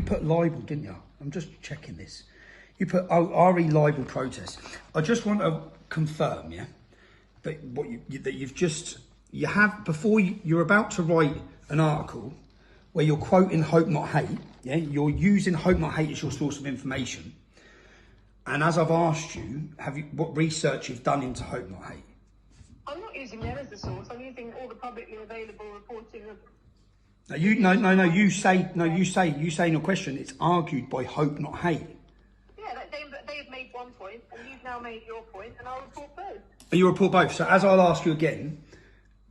You put libel, didn't you? I'm just checking this. You put RE libel protest. I just want to confirm, yeah, that you have before you're about to write an article where you're quoting Hope Not Hate. Yeah, you're using Hope Not Hate as your source of information. And as I've asked you, what research you've done into Hope Not Hate? I'm not using them as the source. I'm using all the publicly available reporting of. You say in your question it's argued by Hope Not Hate. Yeah, they've made one point, and you've now made your point, and I'll report both. You report both. So as I'll ask you again,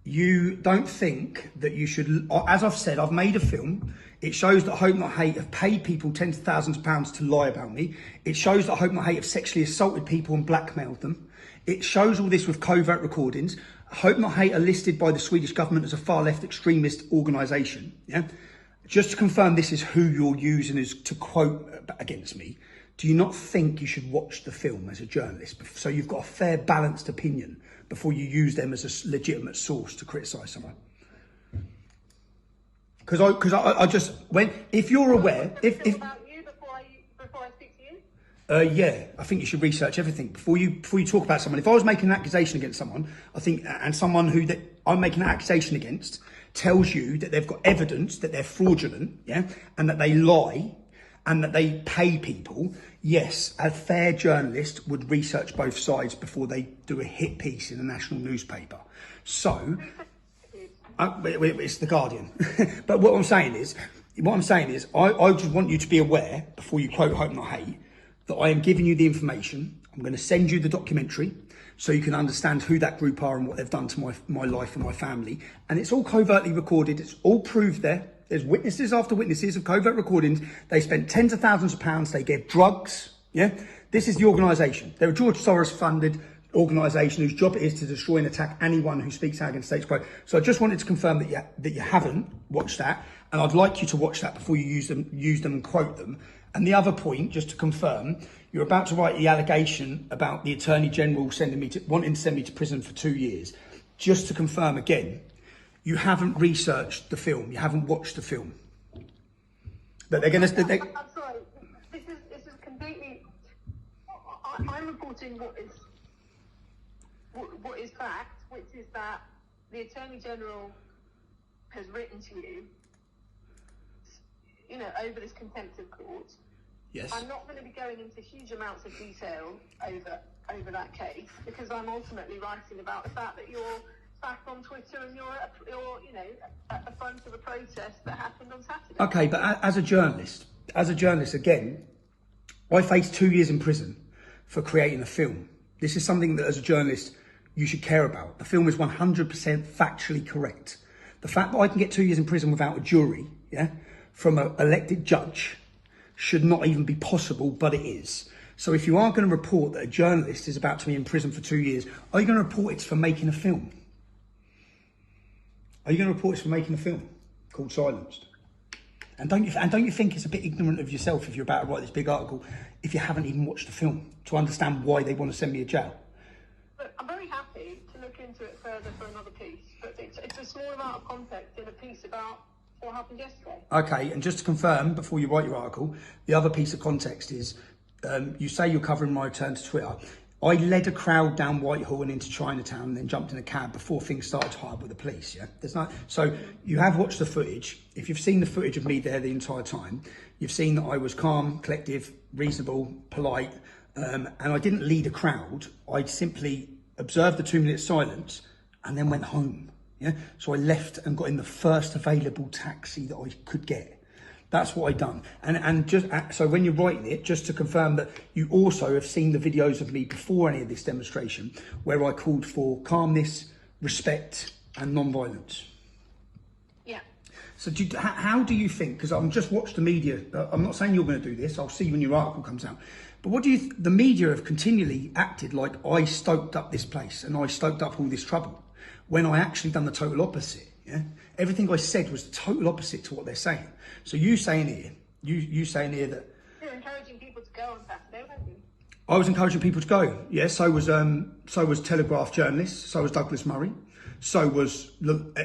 you don't think that you should, as I've said, I've made a film. It shows that Hope Not Hate have paid people tens of thousands of pounds to lie about me. It shows that Hope Not Hate have sexually assaulted people and blackmailed them. It shows all this with covert recordings. Hope Not Hate are listed by the Swedish government as a far left extremist organisation. Yeah, just to confirm, this is who you're using as to quote against me. Do you not think you should watch the film as a journalist, so you've got a fair, balanced opinion before you use them as a legitimate source to criticise someone? Because if you're aware, if about you before I speak to you. Yeah, I think you should research everything before you talk about someone. If I was making an accusation against someone, I think, and someone who that I'm making an accusation against tells you that they've got evidence that they're fraudulent, yeah, and that they lie, and that they pay people, yes, a fair journalist would research both sides before they do a hit piece in a national newspaper. So, it's The Guardian. But what I'm saying is, I just want you to be aware, before you quote Hope Not Hate, that I am giving you the information. I'm going to send you the documentary so you can understand who that group are and what they've done to my life and my family. And it's all covertly recorded. It's all proved there. There's witnesses after witnesses of covert recordings. They spent tens of thousands of pounds. They gave drugs. Yeah, this is the organisation. They're a George Soros-funded organisation whose job it is to destroy and attack anyone who speaks out against status quo. So I just wanted to confirm that you haven't watched that, and I'd like you to watch that before you use them and quote them. And the other point, just to confirm, you're about to write the allegation about the Attorney General wanting to send me to prison for 2 years. Just to confirm again, you haven't researched the film. You haven't watched the film. But they're going to. I'm sorry. This is completely. I'm reporting what is fact, which is that the Attorney General has written to you, over this contempt of court. Yes. I'm not going to be going into huge amounts of detail over that case, because I'm ultimately writing about the fact that you're back on Twitter and you're at the front of a protest that happened on Saturday. Okay, but as a journalist, again, I faced 2 years in prison for creating a film. This is something that, as a journalist, you should care about. The film is 100% factually correct. The fact that I can get 2 years in prison without a jury, yeah, from an elected judge, should not even be possible, but it is. So if you are going to report that a journalist is about to be in prison for 2 years, are you going to report it's for making a film? Are you going to report it's for making a film called Silenced? And don't you think it's a bit ignorant of yourself if you're about to write this big article if you haven't even watched the film to understand why they want to send me to jail? But I'm very happy to look into it further for another piece, but it's a small amount of context in a piece about what happened yesterday. Okay, and just to confirm before you write your article, the other piece of context is you say you're covering my return to Twitter. I led a crowd down Whitehall and into Chinatown and then jumped in a cab before things started to hard with the police, yeah? So you have watched the footage. If you've seen the footage of me there the entire time, you've seen that I was calm, collective, reasonable, polite, and I didn't lead a crowd. I simply observed the 2 minute silence and then went home, yeah? So I left and got in the first available taxi that I could get. That's what I done. And just so when you're writing it, just to confirm that you also have seen the videos of me before any of this demonstration where I called for calmness, respect and non-violence. Yeah. So how do you think, because I'm just watched the media, I'm not saying you're going to do this, I'll see when your article comes out, but what do you, the media have continually acted like I stoked up this place and I stoked up all this trouble when I actually done the total opposite. Yeah? Everything I said was the total opposite to what they're saying. So you saying here that you're encouraging people to go on Saturday, weren't you? I was encouraging people to go. Yeah, so was Telegraph journalists, so was Douglas Murray, so was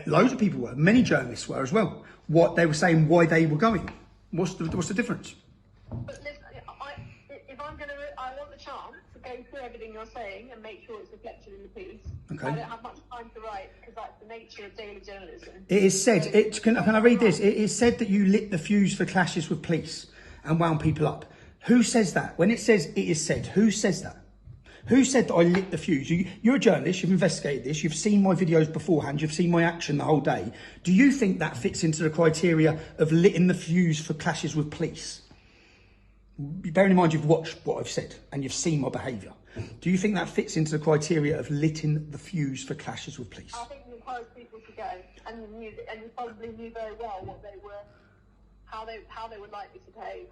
loads of people were, many journalists were as well. What they were saying, why they were going. What's the difference? But listen, if I'm going to, I want the chance to go through everything you're saying and make sure it's reflected in the piece. Okay. I don't have much time to write because that's the nature of daily journalism. It is said. Can I read this? It is said that you lit the fuse for clashes with police and wound people up. Who says that? When it says it is said, who says that? Who said that I lit the fuse? You're a journalist, you've investigated this, you've seen my videos beforehand, you've seen my action the whole day. Do you think that fits into the criteria of litting the fuse for clashes with police? Bearing in mind you've watched what I've said and you've seen my behaviour. Do you think that fits into the criteria of litting the fuse for clashes with police? I think you encouraged people to go, and you probably knew very well what they were, how they would likely to behave.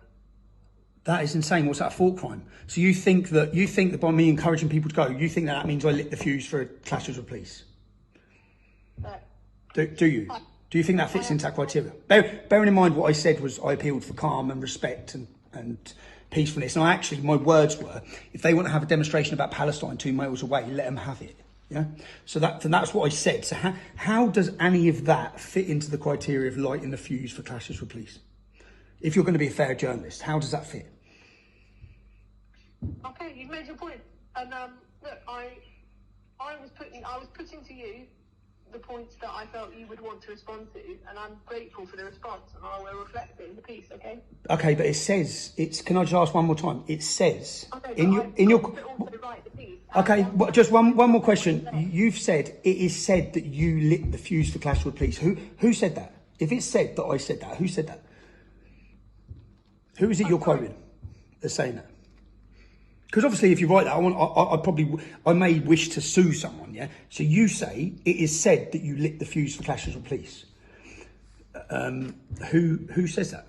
That is insane. What's that, a thought crime? So you think that by me encouraging people to go, you think that means I lit the fuse for clashes with police? Do you? Do you think that fits into that criteria? Bearing in mind what I said was I appealed for calm and respect and peacefulness. And my words were, if they want to have a demonstration about Palestine 2 miles away, let them have it. Yeah. So that's what I said. So how does any of that fit into the criteria of lighting the fuse for clashes with police? If you're going to be a fair journalist, how does that fit? Okay, you've made your point. And look, I was putting to you the points that I felt you would want to respond to, and I'm grateful for the response, and I will reflect it in the piece. Okay. Okay, but it says Can I just ask one more time? It says okay, in your. Also write the piece. Okay, just one more question. You've said it is said that you lit the fuse for clash with police. Who said that? If it's said that I said that, who said that? Who is it you're quoting as saying that? Because obviously, if you write that, I may wish to sue someone. Yeah. So you say it is said that you lit the fuse for clashes with police. Who says that?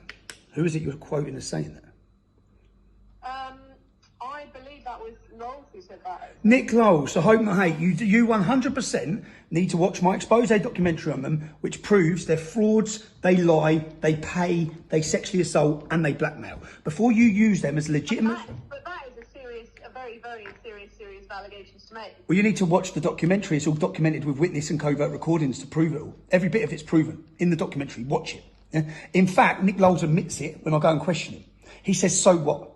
Who is it you're quoting as saying that? I believe that was Knowles who said that. Nick Lowell. So hope not hate. You 100% need to watch my expose documentary on them, which proves they're frauds, they lie, they pay, they sexually assault, and they blackmail. Before you use them as legitimate. But that is a very, very serious allegations to make. Well, you need to watch the documentary. It's all documented with witness and covert recordings to prove it all. Every bit of it's proven in the documentary. Watch it. Yeah? In fact, Nick Lowell admits it when I go and question him. He says, so what?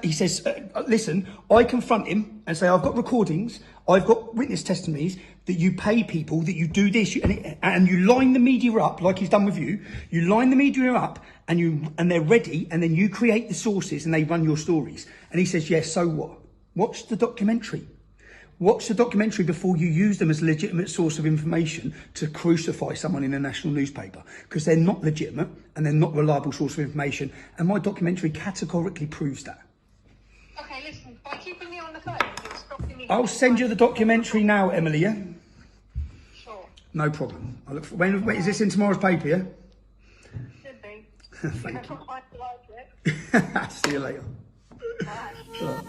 He says, listen, I confront him and say, I've got recordings, I've got witness testimonies that you pay people, that you do this, and you line the media up like he's done with you. You line the media up and they're ready, and then you create the sources and they run your stories. And he says, yes, so what? Watch the documentary. Watch the documentary before you use them as a legitimate source of information to crucify someone in a national newspaper, because they're not legitimate and they're not a reliable source of information. And my documentary categorically proves that. Okay, listen, by keeping me on the phone, you're stopping me. I'll send you the documentary now, Emily, yeah? Sure. No problem. When is this in tomorrow's paper, yeah? Should be. Thank you. you. See you later. Bye.